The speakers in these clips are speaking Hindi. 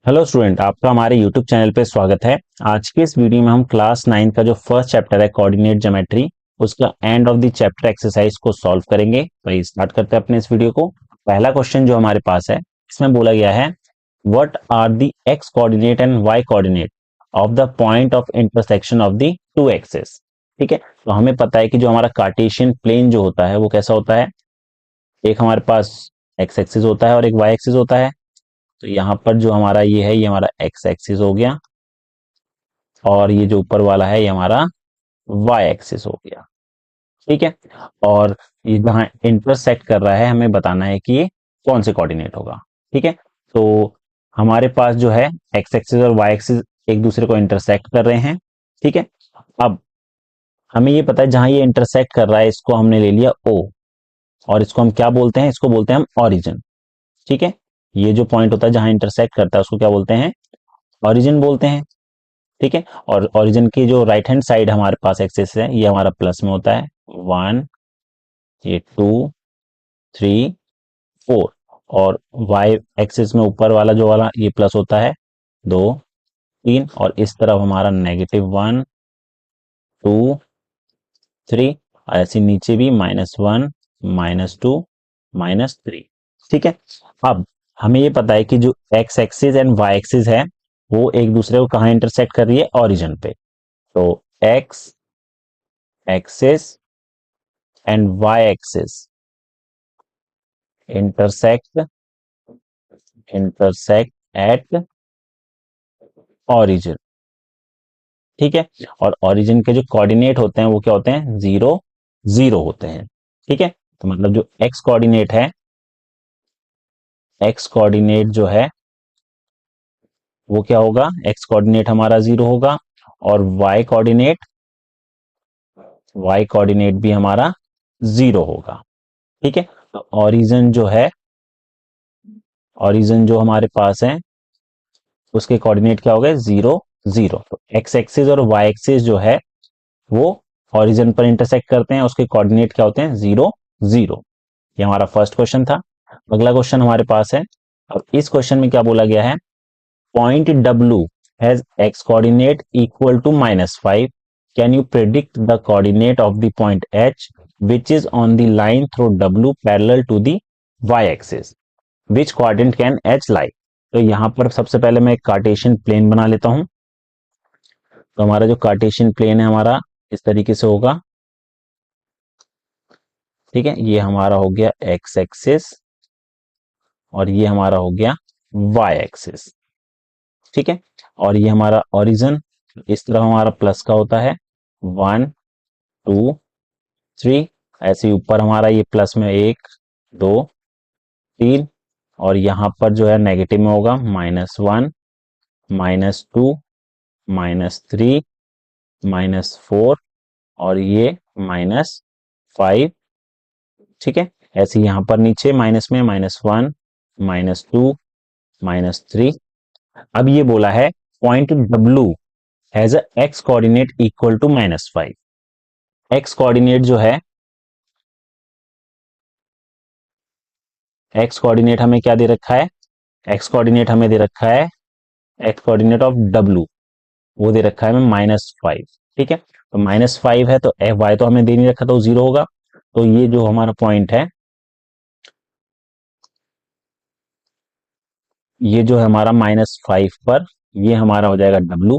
हेलो स्टूडेंट, आपका हमारे यूट्यूब चैनल पे स्वागत है। आज के इस वीडियो में हम क्लास 9 का जो फर्स्ट चैप्टर है कोऑर्डिनेट ज्योमेट्री, उसका end of the chapter exercise को सॉल्व करेंगे। तो स्टार्ट करते हैं अपने इस वीडियो को। पहला क्वेश्चन जो हमारे पास है, इसमें बोला गया है what are the x coordinate and y coordinate of the point of intersection of the two axes. ठीक है, तो हमें पता है कि जो हमारा कार्टेशियन प्लेन जो होता है वो कैसा होता है। एक हमारे पास एक्स एक्सिस होता है और एक वाई एक्सिस होता है। तो यहाँ पर जो हमारा ये है, ये हमारा एक्स एक्सिस हो गया और ये जो ऊपर वाला है ये हमारा वाई एक्सिस हो गया। ठीक है, और ये जहाँ इंटरसेक्ट कर रहा है हमें बताना है कि ये कौन से कोऑर्डिनेट होगा। ठीक है, तो हमारे पास जो है एक्स एक्सिस और वाई एक्सिस एक दूसरे को इंटरसेक्ट कर रहे हैं। ठीक है, अब हमें ये पता है जहां ये इंटरसेक्ट कर रहा है इसको हमने ले लिया ओ, और इसको हम क्या बोलते हैं, इसको बोलते हैं हम ऑरिजिन। ठीक है, ये जो पॉइंट होता है जहां इंटरसेक्ट करता है उसको क्या बोलते हैं, ऑरिजिन बोलते हैं। ठीक है, और ओरिजिन की जो राइट हैंड साइड हमारे पास एक्सिस है ये हमारा प्लस में होता है, 1, ये 2, 3, 4, और वाई एक्सिस में ऊपर वाला जो वाला ये प्लस होता है 2, 3, और इस तरफ हमारा -1, 2, 3, और ऐसे नीचे भी -1, -2, -3। ठीक है, अब हमें ये पता है कि जो x axis and y axis है वो एक दूसरे को कहाँ इंटरसेक्ट कर रही है, ओरिजिन पे। तो x axis and y axis intersect at origin. ठीक है, और ऑरिजिन के जो कोऑर्डिनेट होते हैं वो क्या होते हैं, 0, 0 होते हैं। ठीक है, तो मतलब जो एक्स कोऑर्डिनेट है, एक्स कोऑर्डिनेट जो है वो क्या होगा, एक्स कोऑर्डिनेट हमारा 0 होगा, और वाई कोऑर्डिनेट भी हमारा 0 होगा। ठीक है, तो ऑरिजिन जो हमारे पास है उसके कोऑर्डिनेट क्या हो गए, 0, 0। तो एक्स एक्सिस और वाई एक्सिस जो है वो ओरिजिन पर इंटरसेक्ट करते हैं, उसके कोऑर्डिनेट क्या होते हैं, 0, 0। ये हमारा फर्स्ट क्वेश्चन था। अगला क्वेश्चन हमारे पास है, और इस क्वेश्चन में क्या बोला गया है, point W has x coordinate equal to -5। Can you predict the coordinate of the point H which is on the line through W parallel to the y axis, which quadrant can H lie। तो यहां पर सबसे पहले मैं एक कार्टेशियन प्लेन बना लेता हूं। तो हमारा जो कार्टेशियन प्लेन है हमारा इस तरीके से होगा। ठीक है, ये हमारा हो गया एक्स एक्सिस और ये हमारा हो गया वाई एक्सिस। ठीक है, और ये हमारा ओरिजिन इस तरह हमारा प्लस का होता है, 1, 2, 3, ऐसे ऊपर हमारा ये प्लस में 1, 2, 3, और यहां पर जो है नेगेटिव में होगा -1, -2, -3, -4, और ये -5। ठीक है, ऐसे यहां पर नीचे माइनस में -1, -2, -3। अब ये बोला है point W has a x coordinate equal to -5। X coordinate जो है, एक्स कोऑर्डिनेट हमें क्या दे रखा है, एक्स कोऑर्डिनेट हमें दे रखा है, एक्स कोऑर्डिनेट ऑफ W वो दे रखा है हमें -5। ठीक है, तो -5 है तो एफ वाई तो हमें दे नहीं रखा, तो 0 होगा। तो ये जो हमारा पॉइंट है, ये जो है हमारा -5 पर, ये हमारा हो जाएगा W।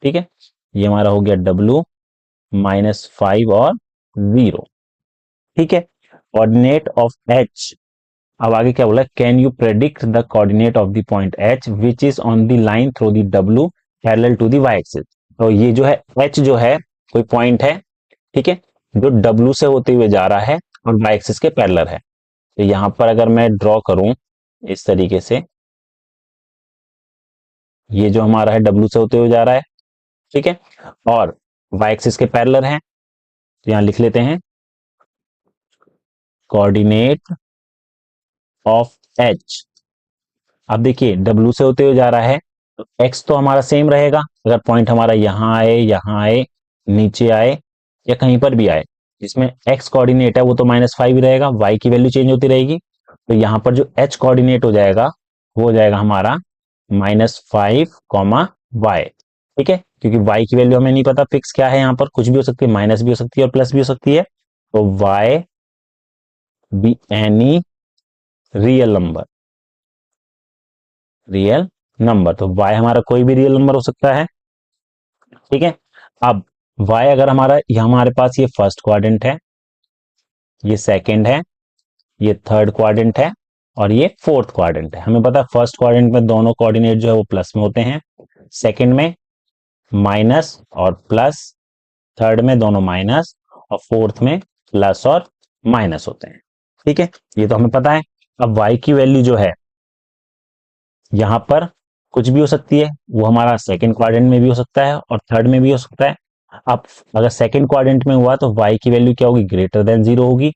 ठीक है, ये हमारा हो गया W, -5 और 0। ठीक है, कोऑर्डिनेट ऑफ H। अब आगे क्या बोला, can you predict the coordinate of the point H which is on the line through the W parallel to the y axis. तो ये जो है H जो है कोई पॉइंट है, ठीक है, जो W से होते हुए जा रहा है और वाई एक्सिस के पैरेलल है। तो यहां पर अगर मैं ड्रॉ करूं इस तरीके से, ये जो हमारा है W से होते हुए जा रहा है, ठीक है, और वाई एक्सिस के पैरेलल है। तो यहां लिख लेते हैं कोऑर्डिनेट ऑफ H। अब देखिए W से होते हुए जा रहा है तो X तो हमारा सेम रहेगा, अगर पॉइंट हमारा यहाँ आए, नीचे आए, या कहीं पर भी आए, जिसमें X कोऑर्डिनेट है वो तो -5 ही रहेगा, Y की वैल्यू चेंज होती रहेगी। तो यहाँ पर जो H कोऑर्डिनेट हो जाएगा वो हो जाएगा हमारा -5, ठीक है, क्योंकि y की वैल्यू हमें नहीं पता फिक्स क्या है, यहाँ पर कुछ भी हो सकती है, माइनस भी हो सकती है और प्लस भी हो सकती है। तो y be any real number, तो y हमारा कोई भी रियल नंबर हो सकता है, ठीक है। अब y अगर हमारे पास ये फर्स्ट क्वाड्रेंट है, ये सेकंड है, ये थर्ड क्वाड्रेंट है और ये फोर्थ क्वाड्रेंट है। हमें पता है फर्स्ट क्वाड्रेंट में दोनों कोऑर्डिनेट जो है वो प्लस में होते हैं, सेकंड में माइनस और प्लस, थर्ड में दोनों माइनस और फोर्थ में प्लस और माइनस होते हैं, ठीक है, ये तो हमें पता है। अब y की वैल्यू जो है यहां पर कुछ भी हो सकती है, वो हमारा सेकंड क्वाड्रेंट में भी हो सकता है और थर्ड में भी हो सकता है। अब अगर सेकंड क्वाड्रेंट में हुआ तो y की वैल्यू क्या होगी, ग्रेटर देन जीरो होगी,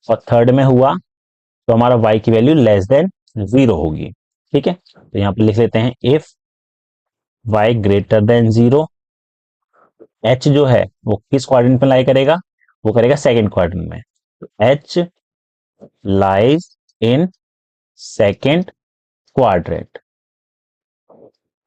और थर्ड में हुआ तो हमारा y की वैल्यू लेस देन जीरो होगी, ठीक है। तो यहाँ पर लिख लेते हैं if y greater than zero, h जो है वो किस क्वाड्रेंट में लाई करेगा, वो करेगा सेकंड क्वाड्रेंट में, तो h lies in second quadrant,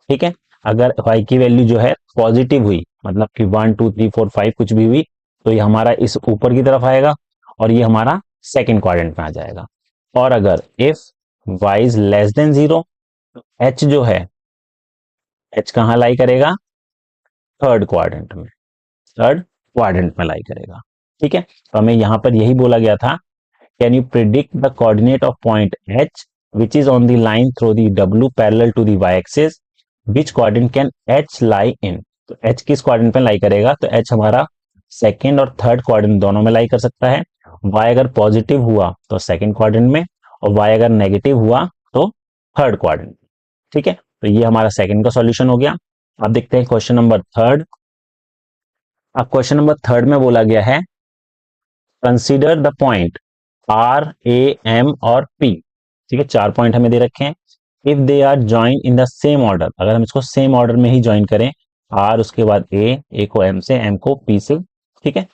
ठीक है। अगर y की वैल्यू जो है पॉजिटिव हुई, मतलब कि 1 2 3 4 5 कुछ भी हुई, तो ये हमारा इस ऊपर की तरफ आएगा और ये हमारा सेकंड क्वाड्रेंट में आ जाएगा। और अगर if y is less than zero, h जो है h कहाँ लाई करेगा, थर्ड क्वाड्रेंट में लाई करेगा, ठीक है। तो हमें यहां पर यही बोला गया था, can you predict the coordinate of point h which is on the line through the w parallel to the y axis, which coordinate can h lie in। तो h किस क्वाड्रेंट में लाई करेगा, तो h हमारा सेकेंड और थर्ड क्वाड्रेंट दोनों में लाई कर सकता है। y अगर पॉजिटिव हुआ तो सेकेंड क्वाड्रेंट में, और y अगर नेगेटिव हुआ तो थर्ड क्वाड्रेंट, ठीक है। तो ये हमारा सेकंड का सॉल्यूशन हो गया। अब देखते हैं क्वेश्चन नंबर थर्ड। अब क्वेश्चन नंबर थर्ड में बोला गया है consider the point R A M और पी, ठीक है, चार पॉइंट हमें दे रखे हैं। If they are join in the same order, अगर हम इसको सेम ऑर्डर में ही ज्वाइन करें, आर उसके बाद ए को एम से, एम को पी से, ठीक है।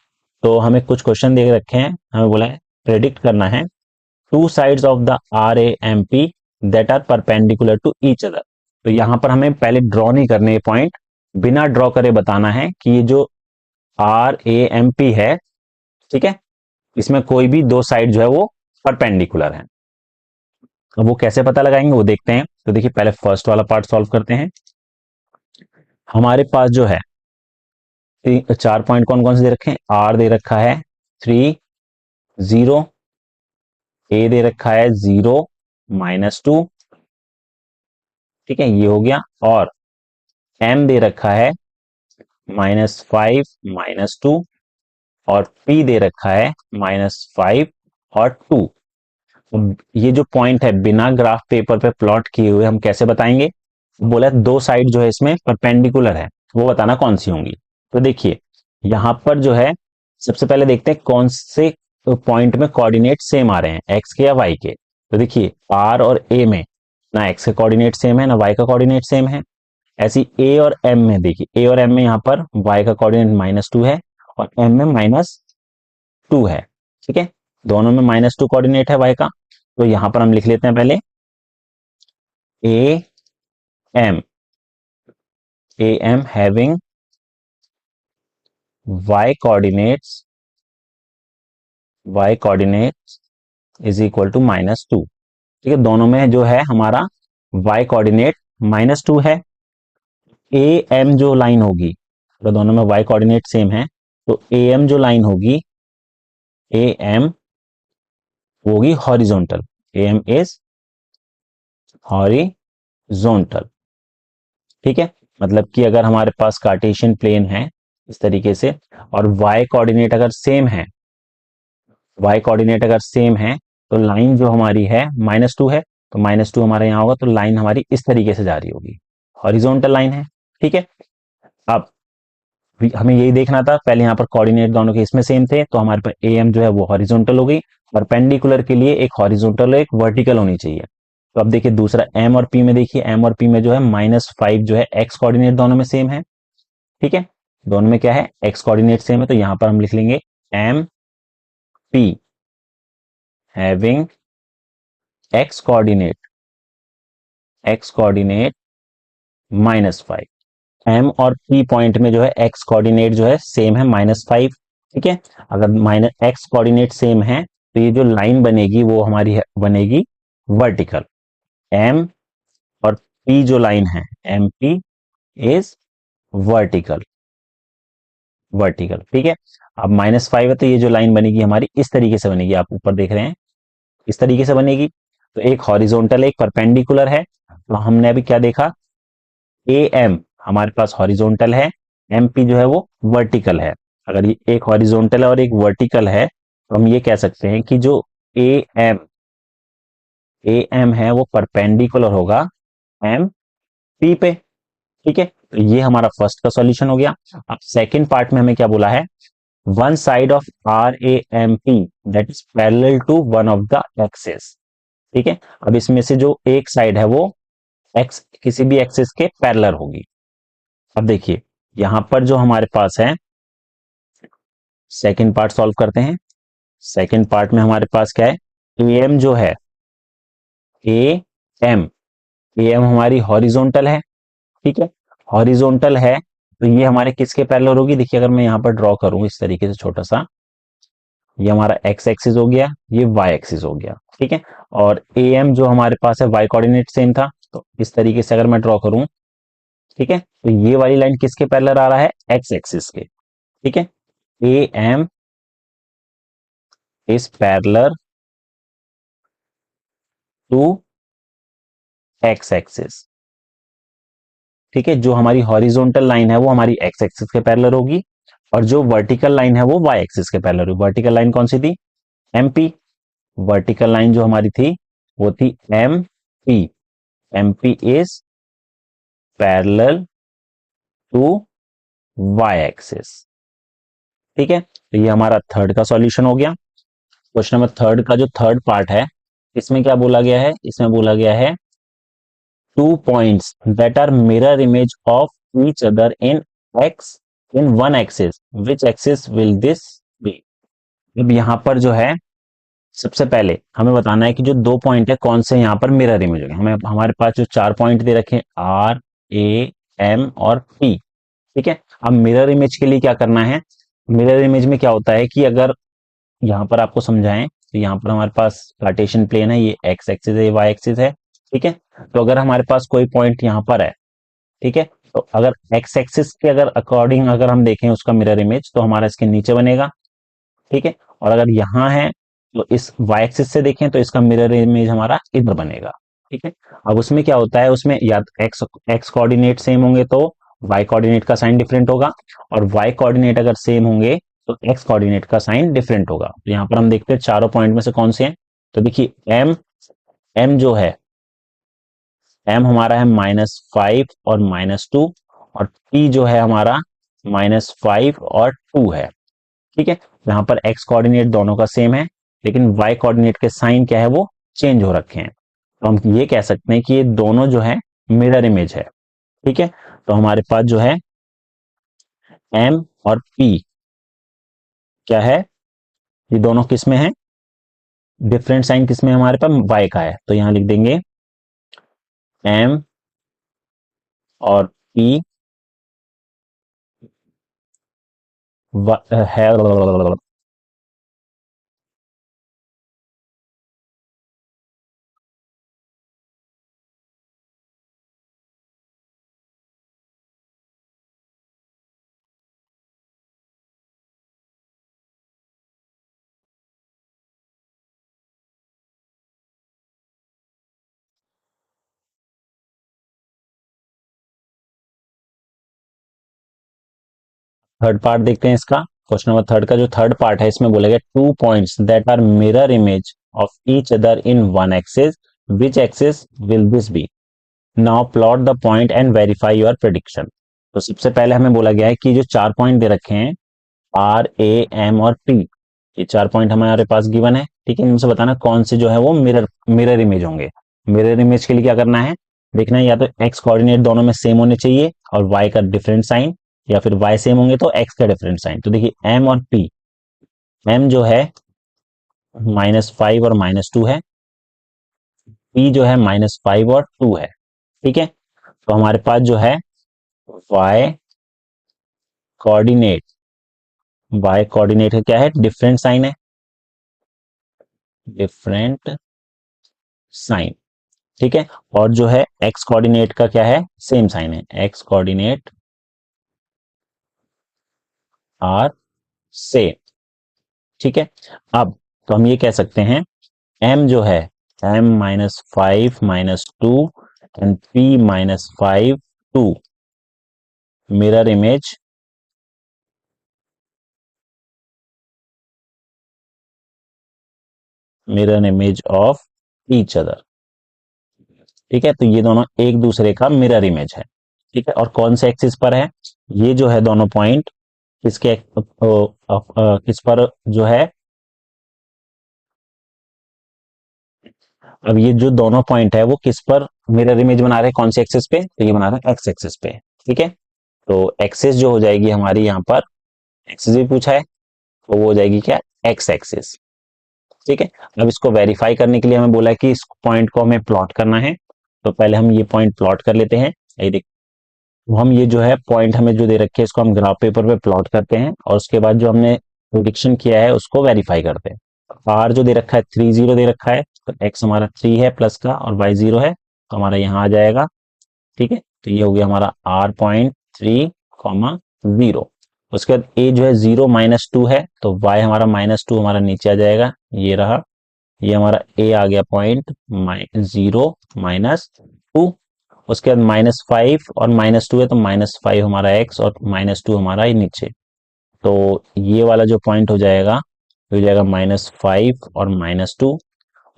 तो हमें कुछ क्वेश्चन दे रखे हैं, हमें बोला है प्रेडिक्ट करना है two sides of the R A M P that are perpendicular to each other. तो यहां पर हमें पहले ड्रॉ नहीं करने पॉइंट, बिना ड्रॉ करे बताना है कि ये जो आर ए एम पी है, ठीक है, इसमें कोई भी दो साइड जो है वो परपेंडिकुलर है। अब वो कैसे पता लगाएंगे वो देखते हैं। तो देखिए पहले फर्स्ट वाला पार्ट सॉल्व करते हैं। हमारे पास जो है चार पॉइंट कौन कौन से दे रखे हैं, आर दे रखा है 3 0, ए दे रखा है 0 -2, ठीक है, ये हो गया, और एम दे रखा है -5 -2, और पी दे रखा है -5 और 2। ये जो पॉइंट है बिना ग्राफ पेपर पे प्लॉट किए हुए हम कैसे बताएंगे, बोला दो साइड जो है इसमें परपेंडिकुलर है, वो बताना कौन सी होंगी। तो देखिए यहां पर जो है सबसे पहले देखते हैं कौन से पॉइंट में कोऑर्डिनेट सेम आ रहे हैं, एक्स के या वाई के। तो देखिए आर और ए में ना एक्स का कोऑर्डिनेट सेम है ना वाई का कोऑर्डिनेट सेम है। ऐसी ए और एम में देखिए, ए और एम में यहाँ पर वाई का कोऑर्डिनेट -2 है और एम में -2 है, ठीक है, दोनों में -2 कोऑर्डिनेट है वाई का। तो यहां पर हम लिख लेते हैं पहले A M having y coordinates is equal to -2, ठीक है, दोनों में जो है हमारा y कोऑर्डिनेट -2 है। ए एम जो लाइन होगी, तो दोनों में y कोऑर्डिनेट सेम है, तो ए एम जो लाइन होगी, ए एम होगी horizontal, A M is horizontal, ठीक है। मतलब कि अगर हमारे पास कार्टेशियन प्लेन है इस तरीके से और y कोऑर्डिनेट अगर सेम है, y कोऑर्डिनेट अगर सेम है तो लाइन जो हमारी है -2 है, तो -2 हमारे यहाँ होगा, तो लाइन हमारी इस तरीके से जा रही होगी, हॉरिजॉन्टल लाइन है, ठीक है। अब हमें यही देखना था, पहले यहाँ पर कोऑर्डिनेट दोनों के इसमें सेम थे, तो हमारे पास ए एम जो है वो हॉरिजॉन्टल हो गई, परपेंडिकुलर के लिए एक हॉरिजॉन्टल और एक वर्टिकल होनी चाहिए। तो अब देखिए दूसरा एम और पी में, देखिए एम और पी में जो है -5 जो है एक्स कोऑर्डिनेट दोनों में सेम है, ठीक है, दोनों में क्या है एक्स कोऑर्डिनेट सेम है, तो यहां पर हम लिख लेंगे M P having x coordinate -5। M और पी पॉइंट में जो है एक्स कोऑर्डिनेट जो है सेम है -5। ठीक है, अगर माइनस एक्स कोऑर्डिनेट सेम है तो ये जो लाइन बनेगी वो हमारी बनेगी वर्टिकल। एम और पी जो लाइन है, M P is vertical. Vertical, ठीक है। अब -5 है तो ये जो लाइन बनेगी हमारी इस तरीके से बनेगी, आप ऊपर देख रहे हैं इस तरीके से बनेगी। तो एक हॉरिजॉन्टल एक परपेंडिकुलर है। तो हमने अभी क्या देखा, ए एम हमारे पास हॉरिजॉन्टल है, एम पी जो है वो वर्टिकल है। अगर ये एक हॉरिजॉन्टल है और एक वर्टिकल है तो हम ये कह सकते हैं कि जो ए एम ए एम है वो परपेंडिकुलर होगा एम पी पे। ठीक है, तो ये हमारा फर्स्ट का सॉल्यूशन हो गया। अब सेकंड पार्ट में हमें क्या बोला है, one side of R A M P that is parallel to one of the axes. ठीक है, अब इसमें से जो एक साइड है वो एक्स किसी भी एक्सिस के पैरेलल होगी। अब देखिए यहां पर जो हमारे पास है, सेकंड पार्ट सॉल्व करते हैं। सेकंड पार्ट में हमारे पास क्या है, ए एम जो है, ए एम ए एम हमारी हॉरिजॉन्टल है। ठीक है, हॉरिजॉन्टल है तो ये हमारे किसके पैरेलल होगी, देखिए अगर मैं यहां पर ड्रॉ करूं इस तरीके से छोटा सा, ये हमारा एक्स एक्सिस हो गया, ये वाई एक्सिस हो गया। ठीक है, और ए एम जो हमारे पास है वाई कोऑर्डिनेट सेम था, तो इस तरीके से अगर मैं ड्रॉ करूं, ठीक है, तो ये वाली लाइन किसके पैरेलल आ रहा है, एक्स एक्सिस के। ठीक है, A M is parallel to x axis. ठीक है, जो हमारी हॉरिजॉन्टल लाइन है वो हमारी एक्स एक्सिस के पैरेलल होगी, और जो वर्टिकल लाइन है वो वाई एक्सिस के पैरेलल होगी। वर्टिकल लाइन कौन सी थी, एमपी। वर्टिकल लाइन जो हमारी थी वो थी M P. M P is parallel to y axis. ठीक है, तो ये हमारा थर्ड का सॉल्यूशन हो गया। क्वेश्चन नंबर थर्ड का जो थर्ड पार्ट है, इसमें क्या बोला गया है, इसमें बोला गया है two points that are mirror image of each other in x in one axis, which axis will this be. अब यहां पर जो है सबसे पहले हमें बताना है कि जो दो पॉइंट है कौन से यहाँ पर मिरर इमेज होंगे। हमें हमारे पास जो चार पॉइंट दे रखे हैं, आर ए एम और पी। ठीक है, अब मिरर इमेज के लिए क्या करना है, मिरर इमेज में क्या होता है कि अगर यहाँ पर आपको समझाएं तो यहाँ पर हमारे पास कार्टेशियन प्लेन है, ये एक्स एक्सिस है, ये वाई एक्सिस है। ठीक है, तो अगर हमारे पास कोई पॉइंट यहाँ पर है, ठीक है, तो अगर एक्स एक्सिस के अगर अकॉर्डिंग अगर हम देखें उसका मिरर इमेज तो हमारा इसके नीचे बनेगा। ठीक है, और अगर यहाँ है तो इस वाई एक्सिस से देखें तो इसका मिरर इमेज हमारा इधर बनेगा। ठीक है, अब उसमें क्या होता है, उसमें या एक्स एक्स कोऑर्डिनेट सेम होंगे तो वाई कोऑर्डिनेट का साइन डिफरेंट होगा, और वाई कोऑर्डिनेट अगर सेम होंगे तो एक्स कोऑर्डिनेट का साइन डिफरेंट होगा। तो यहाँ पर हम देखते हैं चारों पॉइंट में से कौन से हैं। तो देखिए एम एम जो है, एम हमारा है -5 और -2, और पी जो है हमारा -5 और 2 है। ठीक है, यहाँ पर एक्स कोऑर्डिनेट दोनों का सेम है, लेकिन वाई कोऑर्डिनेट के साइन क्या है वो चेंज हो रखे हैं। तो हम ये कह सकते हैं कि ये दोनों जो है मिरर इमेज है। ठीक है, तो हमारे पास जो है एम और पी क्या है, ये दोनों किस में है, डिफरेंट साइन किस में है, हमारे पास वाई का है। तो यहां लिख देंगे एम और पी है। थर्ड पार्ट देखते हैं इसका। क्वेश्चन नंबर थर्ड का जो थर्ड पार्ट है इसमें बोला गया two points that are mirror image of each other in one axis, which axis will this be. Now plot the point and verify your prediction. तो सबसे पहले हमें बोला गया है कि जो चार पॉइंट दे रखे हैं आर ए एम और पी, ये चार पॉइंट हमारे पास गिवन है। ठीक है, इनसे बताना कौन से जो है वो मिरर मिरर इमेज होंगे। मिरर इमेज के लिए क्या करना है, देखना है या तो एक्स कोऑर्डिनेट दोनों में सेम होने चाहिए और वाई का डिफरेंट साइन, या फिर वाई सेम होंगे तो एक्स का डिफरेंट साइन। तो देखिए एम और पी, एम जो है -5 और -2 है, पी जो है -5 और 2 है। ठीक है, तो हमारे पास जो है y कोऑर्डिनेट, y कोऑर्डिनेट का क्या है, डिफरेंट साइन है, डिफरेंट साइन, ठीक है। और जो है x कोऑर्डिनेट का क्या है, सेम साइन है, x कोऑर्डिनेट आर सेम, ठीक है। अब तो हम ये कह सकते हैं m जो है m-5 -2 and p-5 2 mirror image of each other, ठीक है। तो ये दोनों एक दूसरे का मिरर इमेज है, ठीक है। और कौन से एक्सिस पर है, ये जो है दोनों पॉइंट किसके किस पर जो है, अब ये जो दोनों पॉइंट है वो किस पर मिरर इमेज बना रहे हैं, कौन से एक्सिस पे, तो ये बना रहे हैं एक्स एक्सिस पे, ठीक है। तो एक्सिस जो हो जाएगी हमारी, यहाँ पर एक्सिस भी पूछा है, तो वो हो जाएगी क्या, एक्स एक्सिस, ठीक है। अब इसको वेरीफाई करने के लिए हमें बोला है कि इस पॉइंट को हमें प्लॉट करना है, तो पहले हम ये पॉइंट प्लॉट कर लेते हैं। ये देख, तो हम ये जो है पॉइंट हमें जो दे रखे है इसको हम ग्राफ पेपर पे प्लॉट करते हैं, और उसके बाद जो हमने प्रेडिक्शन किया है उसको वेरीफाई करते हैं। आर जो दे रखा है 3 0 दे रखा है, तो एक्स हमारा 3 है प्लस का, और वाई 0 है, तो हमारा यहाँ आ जाएगा, ठीक है। तो ये हो गया हमारा r.3, 0। उसके बाद a जो है 0-2 है, तो y हमारा -2 हमारा नीचे आ जाएगा, ये रहा, ये हमारा a आ गया पॉइंट 0-2। उसके बाद -5 और -2 है, तो -5 हमारा x और -2 हमारा ही नीचे, तो ये वाला जो पॉइंट हो जाएगा, हो जाएगा -5 और -2।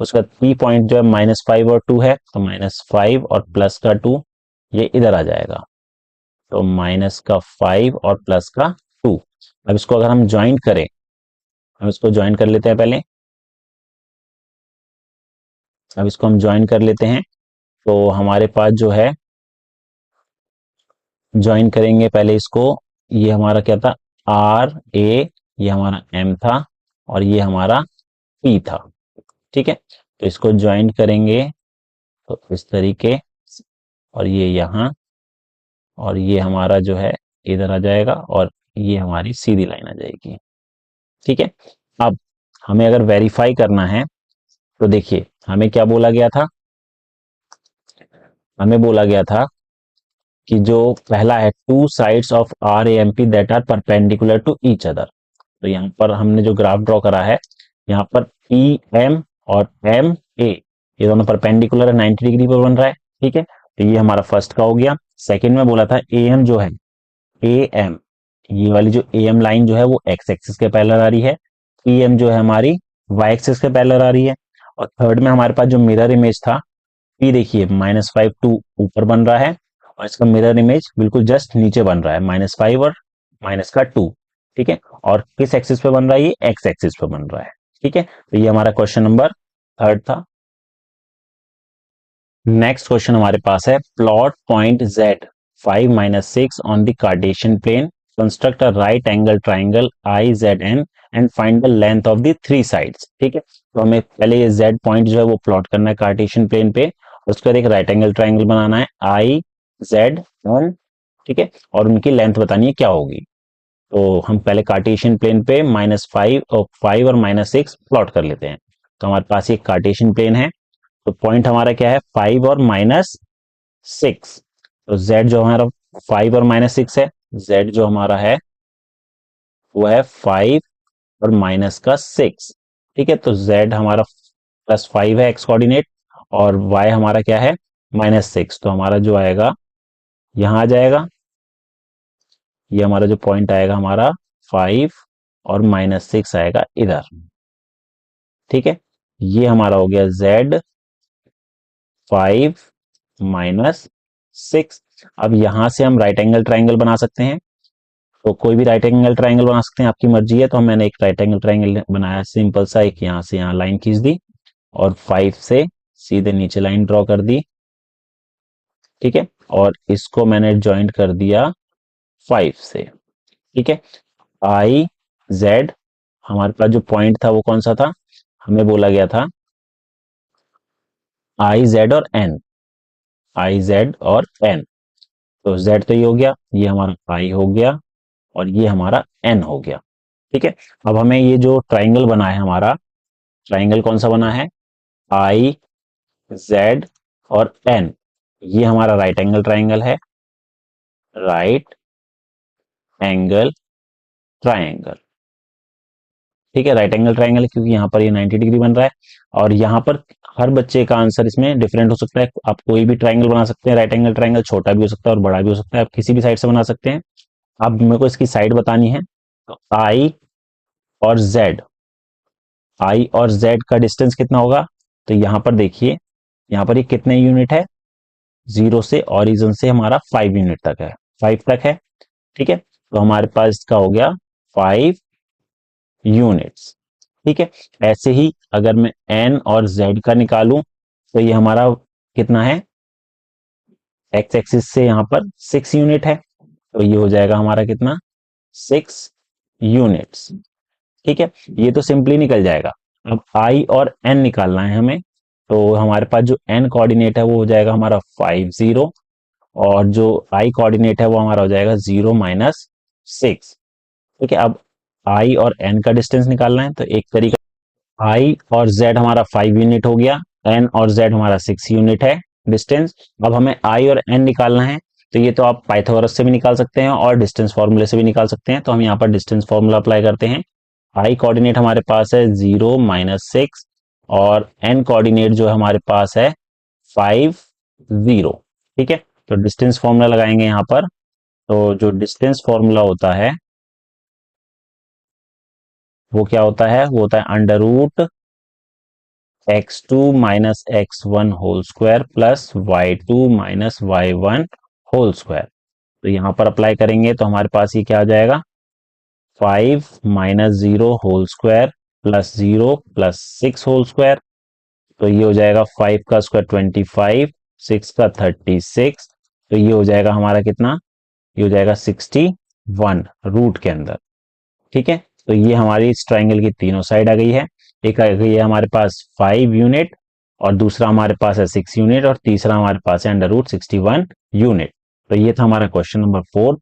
उसका पी पॉइंट जो है -5 और 2 है, तो -5 और प्लस का 2 ये इधर आ जाएगा, तो -5 और प्लस का 2। अब इसको अगर हम ज्वाइन करें, हम इसको ज्वाइन कर लेते हैं पहले, अब इसको हम ज्वाइन कर लेते हैं, तो हमारे पास जो है, ज्वाइन करेंगे पहले इसको, ये हमारा क्या था, आर ए, ये हमारा एम था, और ये हमारा पी था, ठीक है। तो इसको ज्वाइन करेंगे तो इस तरीके, और ये यहाँ, और ये हमारा जो है इधर आ जाएगा, और ये हमारी सीधी लाइन आ जाएगी, ठीक है। अब हमें अगर वेरीफाई करना है, तो देखिए हमें क्या बोला गया था, हमें बोला गया था कि जो पहला है, two sides of R A M P that are perpendicular to each other, तो यहाँ पर हमने जो ग्राफ ड्रॉ करा है, यहाँ पर पी एम और एम ए, ये दोनों परपेंडिकुलर है, 90 डिग्री पर बन रहा है, ठीक है। तो ये हमारा फर्स्ट का हो गया। सेकंड में बोला था ए एम जो है, ए एम, ये वाली जो ए एम लाइन जो है वो एक्स एक्सिस के पैरेलल आ रही है, पी एम जो है हमारी वाई एक्सिस के पैरेलल आ रही है। और थर्ड में हमारे पास जो मिरर इमेज था, पी देखिए -5 2 ऊपर बन रहा है, और इसका मिरर इमेज बिल्कुल जस्ट नीचे बन रहा है, -5 और -2, ठीक है। और किस एक्सिस पे बन रहा है, ये एक्स एक्सिस पे बन रहा है, ठीक है। तो ये हमारा क्वेश्चन नंबर थर्ड था। नेक्स्ट क्वेश्चन हमारे पास है, plot point Z 5-6 on the Cartesian plane, construct a right angle triangle IZN and find the length of the three sides, ठीक है। तो हमें पहले ये Z पॉइंट जो है वो प्लॉट करना है कार्टेशियन प्लेन पे, उसके बाद एक राइट एंगल ट्राइंगल बनाना है IZN, ठीक है, और उनकी लेंथ बतानी है क्या होगी। तो हम पहले कार्टेशियन प्लेन पे -5 और -6 प्लॉट कर लेते हैं। तो हमारे पास ये कार्टेशियन प्लेन है, तो पॉइंट हमारा क्या है, 5 और -6, तो z जो हमारा 5 और -6 है, z जो हमारा है वो है 5 और माइनस का 6, ठीक है। तो z हमारा +5 है एक्स कोऑर्डिनेट, और y हमारा क्या है, -6, तो हमारा जो आएगा यहाँ आ जाएगा, ये हमारा जो पॉइंट आएगा हमारा 5 और -6 आएगा इधर, ठीक है। ये हमारा हो गया z 5-6। अब यहां से हम राइट एंगल ट्राइंगल बना सकते हैं, तो कोई भी राइट एंगल ट्राइंगल बना सकते हैं, आपकी मर्जी है। तो मैंने एक राइट एंगल ट्राइंगल बनाया सिंपल सा, एक यहाँ से यहाँ लाइन खींच दी, और 5 से सीधे नीचे लाइन ड्रॉ कर दी, ठीक है। और इसको मैंने ज्वाइंट कर दिया 5 से, ठीक है। आई जेड, हमारे पास जो पॉइंट था वो कौन सा था, हमें बोला गया था आई जेड और एन, आई जेड और एन, तो z तो ये हो गया, ये हमारा i हो गया और ये हमारा n हो गया। ठीक है, अब हमें ये जो ट्राइंगल बना है हमारा, ट्राइंगल कौन सा बना है, i z और n, ये हमारा राइट एंगल ट्राइंगल है, राइट एंगल ट्राइंगल। ठीक है, राइट एंगल ट्राइंगल है क्योंकि यहाँ पर ये 90 डिग्री बन रहा है और यहाँ पर हर बच्चे का आंसर इसमें डिफरेंट हो सकता है। आप कोई भी ट्राइंगल बना सकते हैं, राइट एंगल ट्राइंगल छोटा भी हो सकता है और बड़ा भी हो सकता है, आप किसी भी साइड से बना सकते हैं। अब मेरे को इसकी साइड बतानी है, तो आई और जेड, आई और जेड का डिस्टेंस कितना होगा, तो यहाँ पर देखिए, यहाँ पर ये कितने यूनिट है, 0 से ऑरिजिन से हमारा 5 यूनिट तक है, 5 तक है। ठीक है, तो हमारे पास इसका हो गया 5 यूनिट्स। ठीक है, ऐसे ही अगर मैं n और z का निकालूं तो ये हमारा कितना है, x एक्सिस से यहाँ पर 6 यूनिट है, तो ये हो जाएगा हमारा कितना, 6 यूनिट्स। ठीक है, ये तो सिंपली निकल जाएगा। अब i और n निकालना है हमें, तो हमारे पास जो n कोऑर्डिनेट है वो हो जाएगा हमारा 5 0 और जो i कोऑर्डिनेट है वो हमारा हो जाएगा 0 माइनस 6। ठीक है, अब i और n का डिस्टेंस निकालना है, तो एक तरीका, i और z हमारा 5 यूनिट हो गया, n और z हमारा 6 यूनिट है डिस्टेंस। अब हमें i और n निकालना है, तो ये तो आप पाइथागोरस से भी निकाल सकते हैं और डिस्टेंस फॉर्मूले से भी निकाल सकते हैं। तो हम यहाँ पर डिस्टेंस फॉर्मूला अप्लाई करते हैं। i कोऑर्डिनेट हमारे पास है 0 माइनस 6 और n कोऑर्डिनेट जो हमारे पास है 5 0। ठीक है, तो डिस्टेंस फॉर्मूला लगाएंगे यहाँ पर, तो जो डिस्टेंस फॉर्मूला होता है वो क्या होता है, वो होता है under root x2 minus x1 whole square plus y2 minus y1 whole square. तो यहां पर अप्लाई करेंगे तो हमारे पास ये क्या आ जाएगा, 5 minus 0 whole square plus 0 plus 6 whole square. तो ये हो जाएगा 5 का स्क्वायर 25, 6 का 36, तो ये हो जाएगा हमारा कितना, ये हो जाएगा 61 रूट के अंदर। ठीक है, तो ये हमारी इस ट्राइंगल की तीनों साइड आ गई है। एक आ गई है हमारे पास 5 यूनिट और दूसरा हमारे पास है 6 यूनिट और तीसरा हमारे पास है अंडर रूट 61 यूनिट। तो ये था हमारा क्वेश्चन नंबर 4।